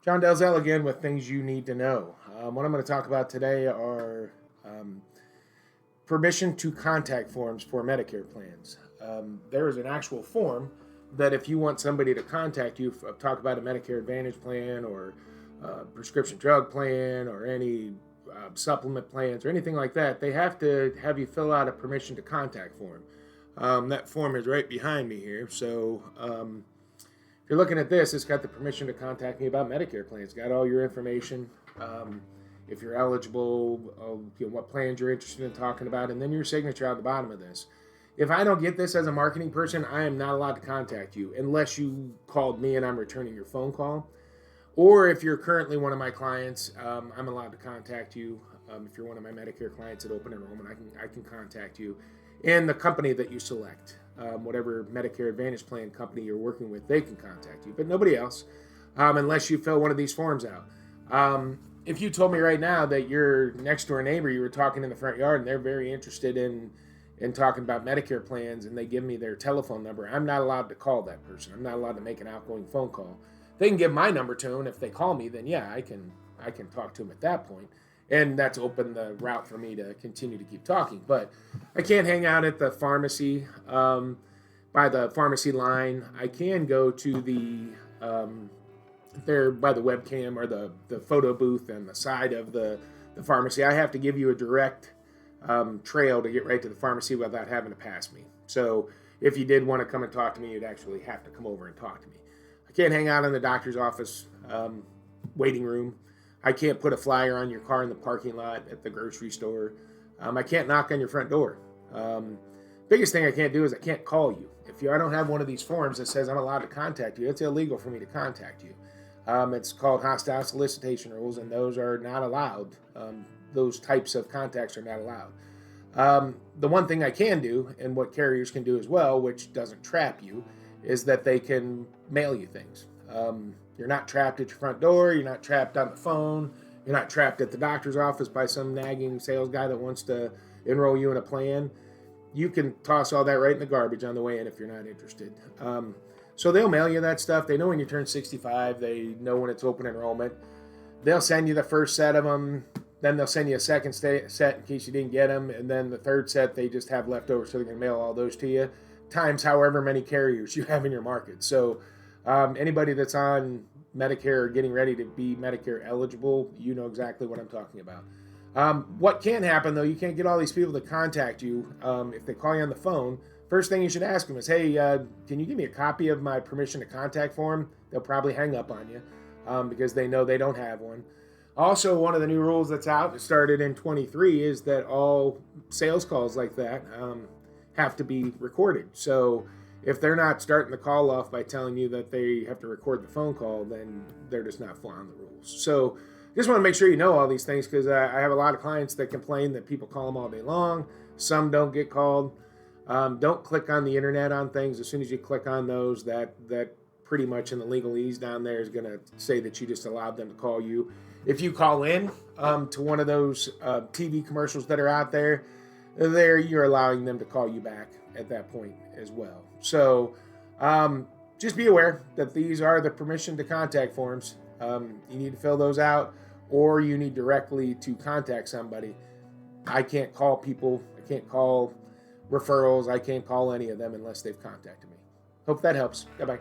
John Delzell again with things you need to know. What I'm going to talk about today are permission to contact forms for Medicare plans. There is an actual form that if you want somebody to contact you, talk about a Medicare Advantage plan or prescription drug plan or any supplement plans or anything like that, they have to have you fill out a permission to contact form. That form is right behind me here. So if you're looking at this, it's got the permission to contact me about Medicare plans. It's got all your information. If you're eligible, what plans you're interested in talking about, and then your signature at the bottom of this. If I don't get this as a marketing person, I am not allowed to contact you unless you called me and I'm returning your phone call. Or if you're currently one of my clients, I'm allowed to contact you. If you're one of my Medicare clients at open enrollment, I can contact you. And the company that you select, whatever Medicare Advantage plan company you're working with, they can contact you, but nobody else, unless you fill one of these forms out. If you told me right now that your next door neighbor, you were talking in the front yard and they're very interested in talking about Medicare plans and they give me their telephone number, I'm not allowed to call that person. I'm not allowed to make an outgoing phone call. They can give my number to them. If they call me, then yeah, I can talk to them at that point. And that's opened the route for me to continue to keep talking. But I can't hang out at the pharmacy, by the pharmacy line. I can go to the there by the webcam or the photo booth on the side of the pharmacy. I have to give you a direct trail to get right to the pharmacy without having to pass me. So if you did want to come and talk to me, you'd actually have to come over and talk to me. I can't hang out in the doctor's office waiting room. I can't put a flyer on your car in the parking lot at the grocery store. I can't knock on your front door. Biggest thing I can't do is I can't call you. If I don't have one of these forms that says I'm allowed to contact you, it's illegal for me to contact you. It's called hostile solicitation rules, and those are not allowed. Those types of contacts are not allowed. The one thing I can do, and what carriers can do as well, which doesn't trap you, is that they can mail you things. You're not trapped at your front door. You're not trapped on the phone. You're not trapped at the doctor's office by some nagging sales guy that wants to enroll you in a plan. You can toss all that right in the garbage on the way in if you're not interested. So they'll mail you that stuff. They know when you turn 65. They know when it's open enrollment. They'll send you the first set of them. Then they'll send you a second set in case you didn't get them. And then the third set, they just have leftovers, so they can mail all those to you, times however many carriers you have in your market. So anybody that's on Medicare or getting ready to be Medicare eligible, you know exactly what I'm talking about. What can happen, though, you can't get all these people to contact you if they call you on the phone. First thing you should ask them is, hey, can you give me a copy of my permission to contact form? They'll probably hang up on you because they know they don't have one. Also, one of the new rules that's out, that started in 23, is that all sales calls like that have to be recorded. So if they're not starting the call off by telling you that they have to record the phone call, then they're just not following the rules. So just want to make sure you know all these things, because I have a lot of clients that complain that people call them all day long. Some don't get called. Don't click on the internet on things. As soon as you click on those, that pretty much in the legalese down there is going to say that you just allowed them to call you. If you call in to one of those TV commercials that are out there, you're allowing them to call you back at that point as well. So just be aware that these are the permission to contact forms. You need to fill those out, or you need directly to contact somebody. I can't call people. I can't call referrals. I can't call any of them unless they've contacted me. Hope that helps. Bye-bye.